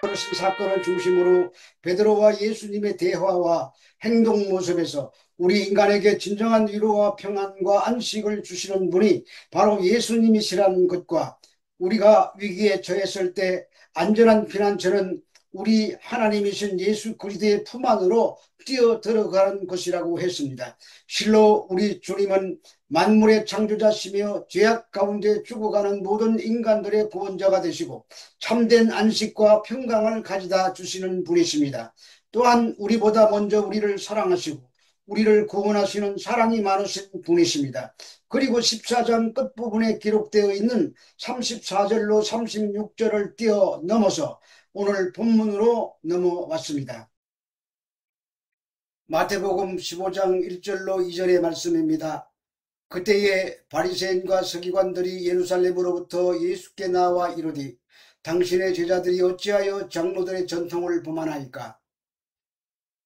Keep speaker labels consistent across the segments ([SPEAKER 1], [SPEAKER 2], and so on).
[SPEAKER 1] 벌어진 사건을 중심으로 베드로와 예수님의 대화와 행동 모습에서 우리 인간에게 진정한 위로와 평안과 안식을 주시는 분이 바로 예수님이시라는 것과 우리가 위기에 처했을 때 안전한 피난처는 우리 하나님이신 예수 그리스도의 품 안으로 뛰어 들어가는 것이라고 했습니다. 실로 우리 주님은 만물의 창조자시며 죄악 가운데 죽어가는 모든 인간들의 구원자가 되시고 참된 안식과 평강을 가져다 주시는 분이십니다. 또한 우리보다 먼저 우리를 사랑하시고 우리를 구원하시는 사랑이 많으신 분이십니다. 그리고 14장 끝부분에 기록되어 있는 34절로 36절을 뛰어넘어서 오늘 본문으로 넘어왔습니다. 마태복음 15장 1절로 2절의 말씀입니다. 그때에 바리새인과 서기관들이 예루살렘으로부터 예수께 나와 이르되 당신의 제자들이 어찌하여 장로들의 전통을 범하나이까?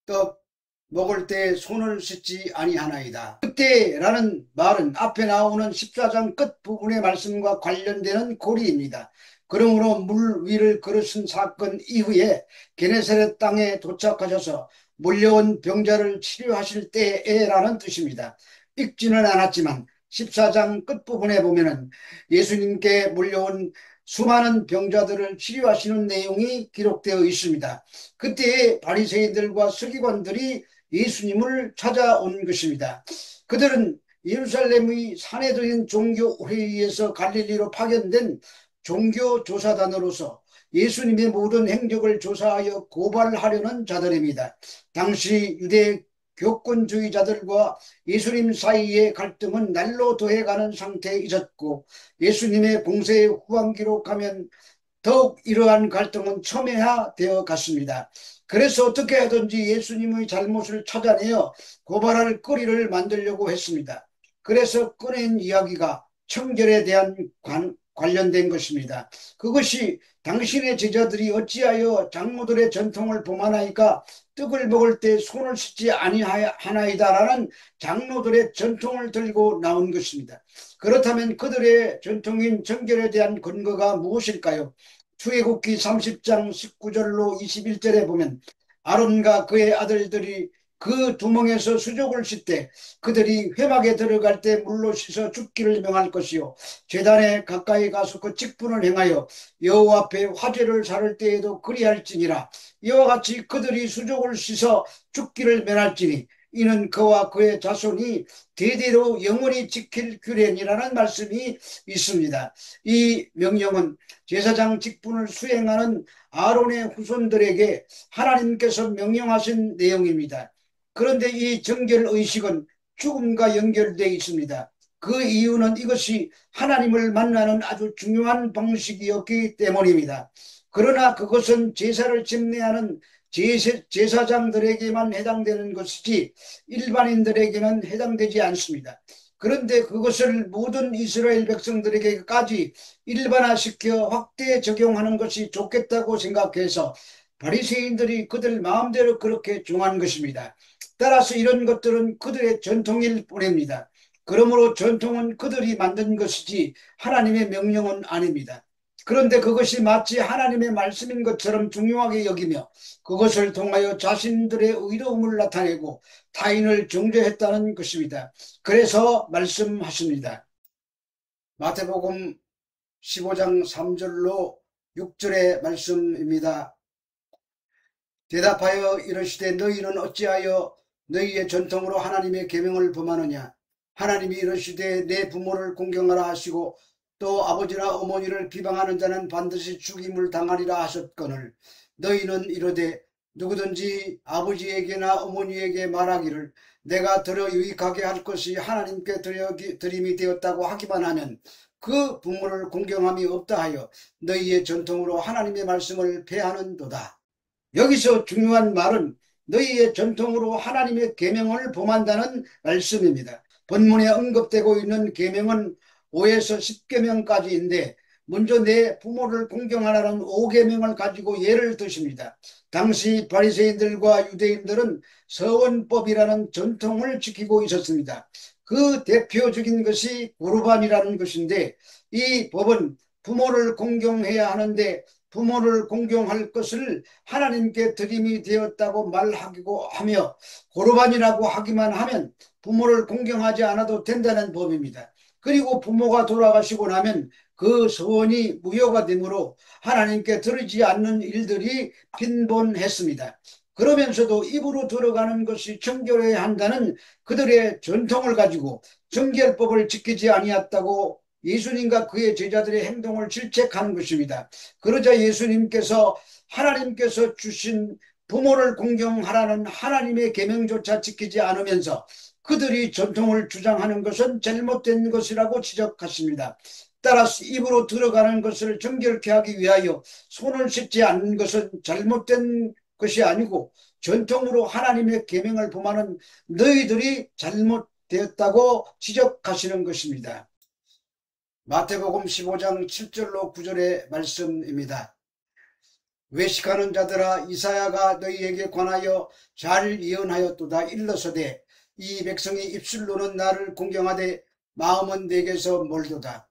[SPEAKER 1] 떡 먹을 때 손을 씻지 아니하나이다. 그때라는 말은 앞에 나오는 14장 끝부분의 말씀과 관련되는 고리입니다. 그러므로 물 위를 걸으신 사건 이후에 게네사렛 땅에 도착하셔서 몰려온 병자를 치료하실 때에라는 뜻입니다. 읽지는 않았지만 14장 끝부분에 보면은 예수님께 몰려온 수많은 병자들을 치료하시는 내용이 기록되어 있습니다. 그때 바리새인들과 서기관들이 예수님을 찾아온 것입니다. 그들은 예루살렘의 사내적인 종교회의에서 갈릴리로 파견된 종교조사단으로서 예수님의 모든 행적을 조사하여 고발하려는 자들입니다. 당시 유대 교권주의자들과 예수님 사이의 갈등은 날로 더해가는 상태에 있었고 예수님의 공세의 후반기로 가면 더욱 이러한 갈등은 첨예화되어 갔습니다. 그래서 어떻게 하든지 예수님의 잘못을 찾아내어 고발할 거리를 만들려고 했습니다. 그래서 꺼낸 이야기가 청결에 대한 관련된 것입니다. 그것이 당신의 제자들이 어찌하여 장로들의 전통을 범하나이까 떡을 먹을 때 손을 씻지 아니하나이다라는 장로들의 전통을 들고 나온 것입니다. 그렇다면 그들의 전통인 청결에 대한 근거가 무엇일까요? 출애굽기 30장 19절로 21절에 보면 아론과 그의 아들들이 그 두멍에서 수족을 씻되 그들이 회막에 들어갈 때 물로 씻어 죽기를 명할 것이요 제단에 가까이 가서 그 직분을 행하여 여호와 앞에 화제를 사를 때에도 그리할지니라. 이와 같이 그들이 수족을 씻어 죽기를 면할지니 이는 그와 그의 자손이 대대로 영원히 지킬 규례니라는 말씀이 있습니다. 이 명령은 제사장 직분을 수행하는 아론의 후손들에게 하나님께서 명령하신 내용입니다. 그런데 이 정결의식은 죽음과 연결되어 있습니다. 그 이유는 이것이 하나님을 만나는 아주 중요한 방식이었기 때문입니다. 그러나 그것은 제사를 집례하는 제사장들에게만 해당되는 것이지 일반인들에게는 해당되지 않습니다. 그런데 그것을 모든 이스라엘 백성들에게까지 일반화시켜 확대 적용하는 것이 좋겠다고 생각해서 바리새인들이 그들 마음대로 그렇게 정한 것입니다. 따라서 이런 것들은 그들의 전통일 뿐입니다. 그러므로 전통은 그들이 만든 것이지 하나님의 명령은 아닙니다. 그런데 그것이 마치 하나님의 말씀인 것처럼 중요하게 여기며 그것을 통하여 자신들의 의로움을 나타내고 타인을 정죄했다는 것입니다. 그래서 말씀하십니다. 마태복음 15장 3절로 6절의 말씀입니다. 대답하여 이르시되 너희는 어찌하여 너희의 전통으로 하나님의 계명을 범하느냐. 하나님이 이르시되 내 부모를 공경하라 하시고 또 아버지나 어머니를 비방하는 자는 반드시 죽임을 당하리라 하셨거늘 너희는 이르되 누구든지 아버지에게나 어머니에게 말하기를 내가 들어 유익하게 할 것이 하나님께 드림이 되었다고 하기만 하면 그 부모를 공경함이 없다 하여 너희의 전통으로 하나님의 말씀을 폐하는도다. 여기서 중요한 말은 너희의 전통으로 하나님의 계명을 범한다는 말씀입니다. 본문에 언급되고 있는 계명은 5에서 10계명까지인데 먼저 내 부모를 공경하라는 5계명을 가지고 예를 드십니다. 당시 바리새인들과 유대인들은 서원법이라는 전통을 지키고 있었습니다. 그 대표적인 것이 고르반이라는 것인데 이 법은 부모를 공경해야 하는데 부모를 공경할 것을 하나님께 드림이 되었다고 말하고 하며 고르반이라고 하기만 하면 부모를 공경하지 않아도 된다는 법입니다. 그리고 부모가 돌아가시고 나면 그 소원이 무효가 되므로 하나님께 드리지 않는 일들이 빈번했습니다. 그러면서도 입으로 들어가는 것이 정결해야 한다는 그들의 전통을 가지고 정결법을 지키지 아니했다고 예수님과 그의 제자들의 행동을 질책하는 것입니다. 그러자 예수님께서 하나님께서 주신 부모를 공경하라는 하나님의 계명조차 지키지 않으면서 그들이 전통을 주장하는 것은 잘못된 것이라고 지적하십니다. 따라서 입으로 들어가는 것을 정결케 하기 위하여 손을 씻지 않는 것은 잘못된 것이 아니고 전통으로 하나님의 계명을 범하는 너희들이 잘못되었다고 지적하시는 것입니다. 마태복음 15장 7절로 9절의 말씀입니다. 외식하는 자들아, 이사야가 너희에게 관하여 잘 예언하였도다. 일러서되 이 백성이 입술로는 나를 공경하되 마음은 내게서 멀도다.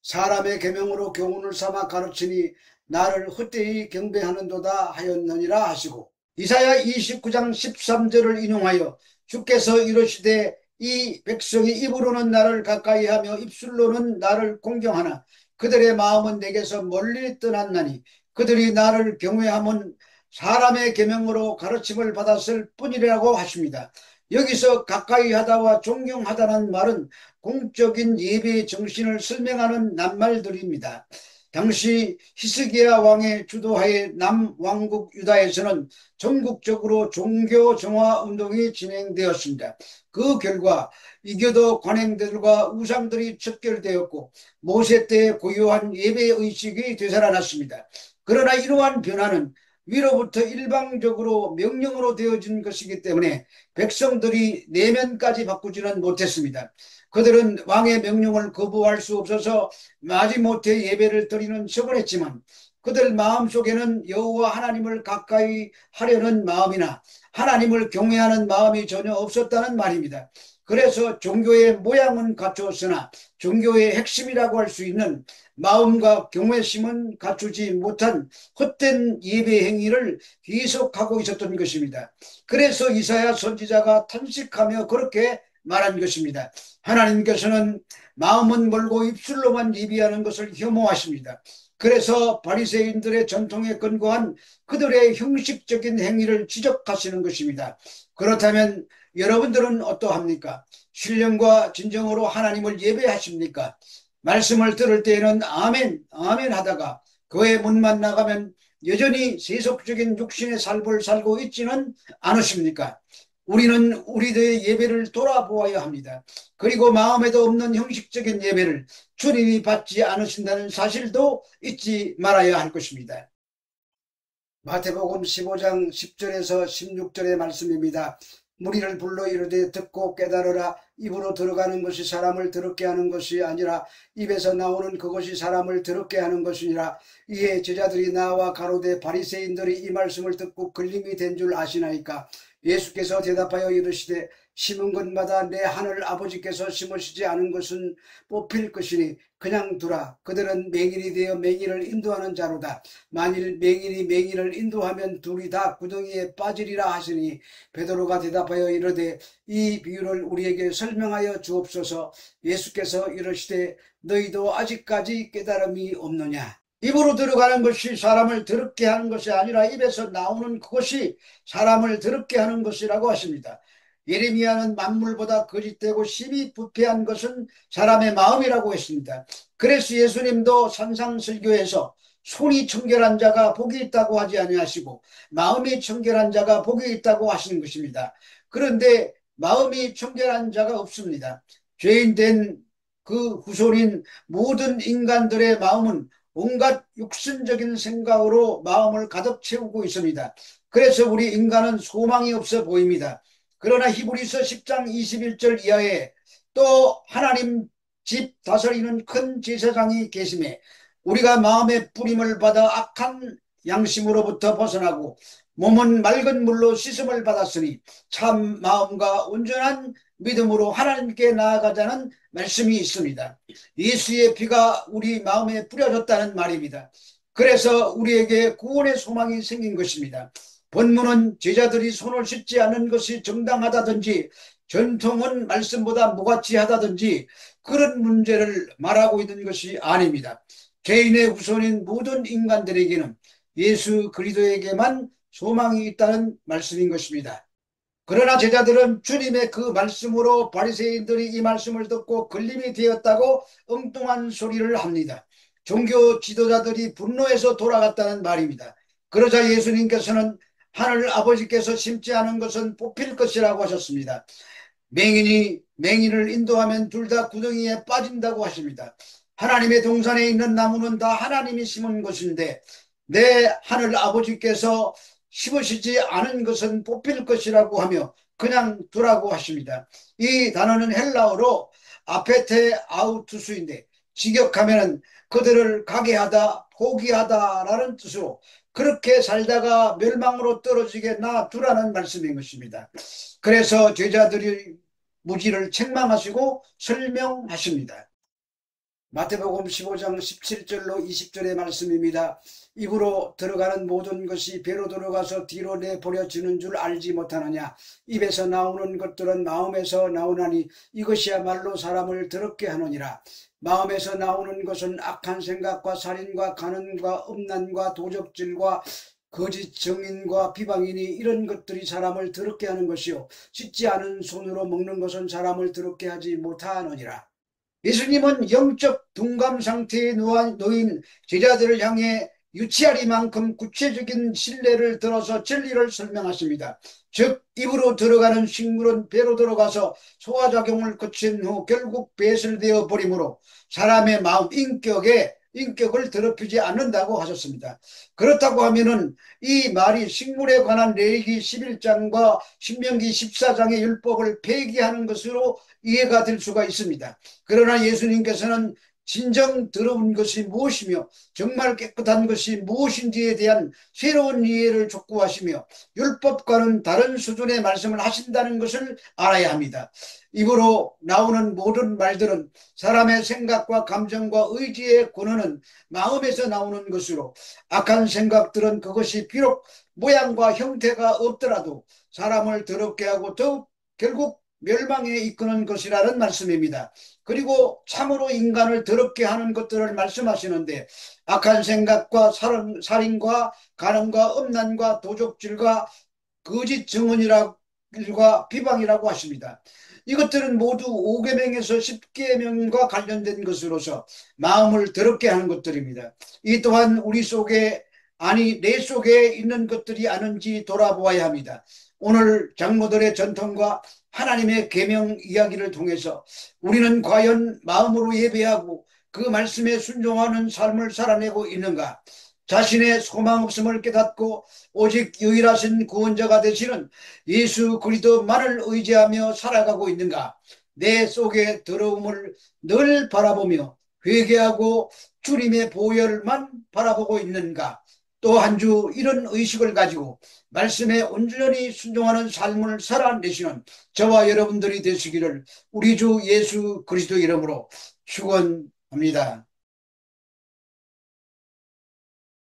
[SPEAKER 1] 사람의 계명으로 교훈을 삼아 가르치니 나를 헛되이 경배하는도다 하였느니라 하시고, 이사야 29장 13절을 인용하여 주께서 이르시되 이 백성이 입으로는 나를 가까이하며 입술로는 나를 공경하나 그들의 마음은 내게서 멀리 떠났나니 그들이 나를 경외함은 사람의 계명으로 가르침을 받았을 뿐이라고 하십니다. 여기서 가까이 하다와 존경하다는 말은 공적인 예배의 정신을 설명하는 낱말들입니다. 당시 히스기야 왕의 주도하에 남왕국 유다에서는 전국적으로 종교 정화 운동이 진행되었습니다. 그 결과 이교도 관행들과 우상들이 척결되었고 모세 때 고유한 예배의식이 되살아났습니다. 그러나 이러한 변화는 위로부터 일방적으로 명령으로 되어진 것이기 때문에 백성들이 내면까지 바꾸지는 못했습니다. 그들은 왕의 명령을 거부할 수 없어서 마지못해 예배를 드리는 척을 했지만 그들 마음속에는 여호와 하나님을 가까이 하려는 마음이나 하나님을 경외하는 마음이 전혀 없었다는 말입니다. 그래서 종교의 모양은 갖추었으나 종교의 핵심이라고 할 수 있는 마음과 경외심은 갖추지 못한 헛된 예배 행위를 계속하고 있었던 것입니다. 그래서 이사야 선지자가 탄식하며 그렇게 말한 것입니다. 하나님께서는 마음은 멀고 입술로만 예비하는 것을 혐오하십니다. 그래서 바리새인들의 전통에 근거한 그들의 형식적인 행위를 지적하시는 것입니다. 그렇다면 여러분들은 어떠합니까? 신령과 진정으로 하나님을 예배하십니까? 말씀을 들을 때에는 아멘, 아멘 하다가 교회 문만 나가면 여전히 세속적인 육신의 삶을 살고 있지는 않으십니까? 우리는 우리들의 예배를 돌아보아야 합니다. 그리고 마음에도 없는 형식적인 예배를 주님이 받지 않으신다는 사실도 잊지 말아야 할 것입니다. 마태복음 15장 10절에서 16절의 말씀입니다. 무리를 불러 이르되 듣고 깨달으라. 입으로 들어가는 것이 사람을 더럽게 하는 것이 아니라 입에서 나오는 그것이 사람을 더럽게 하는 것이니라. 이에 제자들이 나와 가로되 바리새인들이 이 말씀을 듣고 걸림이 된 줄 아시나이까? 예수께서 대답하여 이르시되 심은 것마다 내 하늘 아버지께서 심으시지 않은 것은 뽑힐 것이니 그냥 두라. 그들은 맹인이 되어 맹인을 인도하는 자로다. 만일 맹인이 맹인을 인도하면 둘이 다 구덩이에 빠지리라 하시니 베드로가 대답하여 이르되 이 비유를 우리에게 설명하여 주옵소서. 예수께서 이르시되 너희도 아직까지 깨달음이 없느냐? 입으로 들어가는 것이 사람을 더럽게 하는 것이 아니라 입에서 나오는 그것이 사람을 더럽게 하는 것이라고 하십니다. 예레미야는 만물보다 거짓되고 심히 부패한 것은 사람의 마음이라고 했습니다. 그래서 예수님도 산상설교에서 손이 청결한 자가 복이 있다고 하지 아니하시고 마음이 청결한 자가 복이 있다고 하시는 것입니다. 그런데 마음이 청결한 자가 없습니다. 죄인된 그 후손인 모든 인간들의 마음은 온갖 육신적인 생각으로 마음을 가득 채우고 있습니다. 그래서 우리 인간은 소망이 없어 보입니다. 그러나 히브리서 10장 21절 이하에 또 하나님 집 다스리는 큰 제사장이 계심에 우리가 마음의 뿌림을 받아 악한 양심으로부터 벗어나고 몸은 맑은 물로 씻음을 받았으니 참 마음과 온전한 믿음으로 하나님께 나아가자는 말씀이 있습니다. 예수의 피가 우리 마음에 뿌려졌다는 말입니다. 그래서 우리에게 구원의 소망이 생긴 것입니다. 본문은 제자들이 손을 씻지 않는 것이 정당하다든지 전통은 말씀보다 무가치하다든지 그런 문제를 말하고 있는 것이 아닙니다. 개인의 우선인 모든 인간들에게는 예수 그리스도에게만 소망이 있다는 말씀인 것입니다. 그러나 제자들은 주님의 그 말씀으로 바리새인들이 이 말씀을 듣고 걸림이 되었다고 엉뚱한 소리를 합니다. 종교 지도자들이 분노해서 돌아갔다는 말입니다. 그러자 예수님께서는 하늘 아버지께서 심지 않은 것은 뽑힐 것이라고 하셨습니다. 맹인이 맹인을 인도하면 둘 다 구덩이에 빠진다고 하십니다. 하나님의 동산에 있는 나무는 다 하나님이 심은 것인데 내 하늘 아버지께서 심으시지 않은 것은 뽑힐 것이라고 하며 그냥 두라고 하십니다. 이 단어는 헬라어로 아페테 아우투스인데 직역하면 그들을 가게 하다, 포기하다라는 뜻으로 그렇게 살다가 멸망으로 떨어지게 놔두라는 말씀인 것입니다. 그래서 제자들이 무지를 책망하시고 설명하십니다. 마태복음 15장 17절로 20절의 말씀입니다. 입으로 들어가는 모든 것이 배로 들어가서 뒤로 내버려지는 줄 알지 못하느냐. 입에서 나오는 것들은 마음에서 나오나니 이것이야말로 사람을 더럽게 하느니라. 마음에서 나오는 것은 악한 생각과 살인과 간음과 음란과 도적질과 거짓 증인과 비방이니 이런 것들이 사람을 더럽게 하는 것이요 씻지 않은 손으로 먹는 것은 사람을 더럽게 하지 못하느니라. 예수님은 영적 둔감 상태에 놓인 제자들을 향해 유치하리만큼 구체적인 신뢰를 들어서 진리를 설명하십니다. 즉 입으로 들어가는 식물은 배로 들어가서 소화작용을 거친 후 결국 배설되어 버리므로 사람의 마음, 인격을 더럽히지 않는다고 하셨습니다. 그렇다고 하면은 이 말이 식물에 관한 레위기 11장과 신명기 14장의 율법을 폐기하는 것으로 이해가 될 수가 있습니다. 그러나 예수님께서는 진정 더러운 것이 무엇이며 정말 깨끗한 것이 무엇인지에 대한 새로운 이해를 촉구하시며 율법과는 다른 수준의 말씀을 하신다는 것을 알아야 합니다. 입으로 나오는 모든 말들은 사람의 생각과 감정과 의지의 근원은 마음에서 나오는 것으로 악한 생각들은 그것이 비록 모양과 형태가 없더라도 사람을 더럽게 하고 더욱 결국 멸망에 이끄는 것이라는 말씀입니다. 그리고 참으로 인간을 더럽게 하는 것들을 말씀하시는데 악한 생각과 살인과 간음과 음란과 도적질과 거짓 증언이라고 비방이라고 하십니다. 이것들은 모두 5계명에서 10계명과 관련된 것으로서 마음을 더럽게 하는 것들입니다. 이 또한 우리 속에 아니 내 속에 있는 것들이 아닌지 돌아보아야 합니다. 오늘 장로들의 전통과 하나님의 계명 이야기를 통해서 우리는 과연 마음으로 예배하고 그 말씀에 순종하는 삶을 살아내고 있는가? 자신의 소망 없음을 깨닫고 오직 유일하신 구원자가 되시는 예수 그리스도만을 의지하며 살아가고 있는가? 내 속의 더러움을 늘 바라보며 회개하고 주님의 보혈만 바라보고 있는가? 또 한 주 이런 의식을 가지고 말씀에 온전히 순종하는 삶을 살아내시는 저와 여러분들이 되시기를 우리 주 예수 그리스도 이름으로 축원합니다.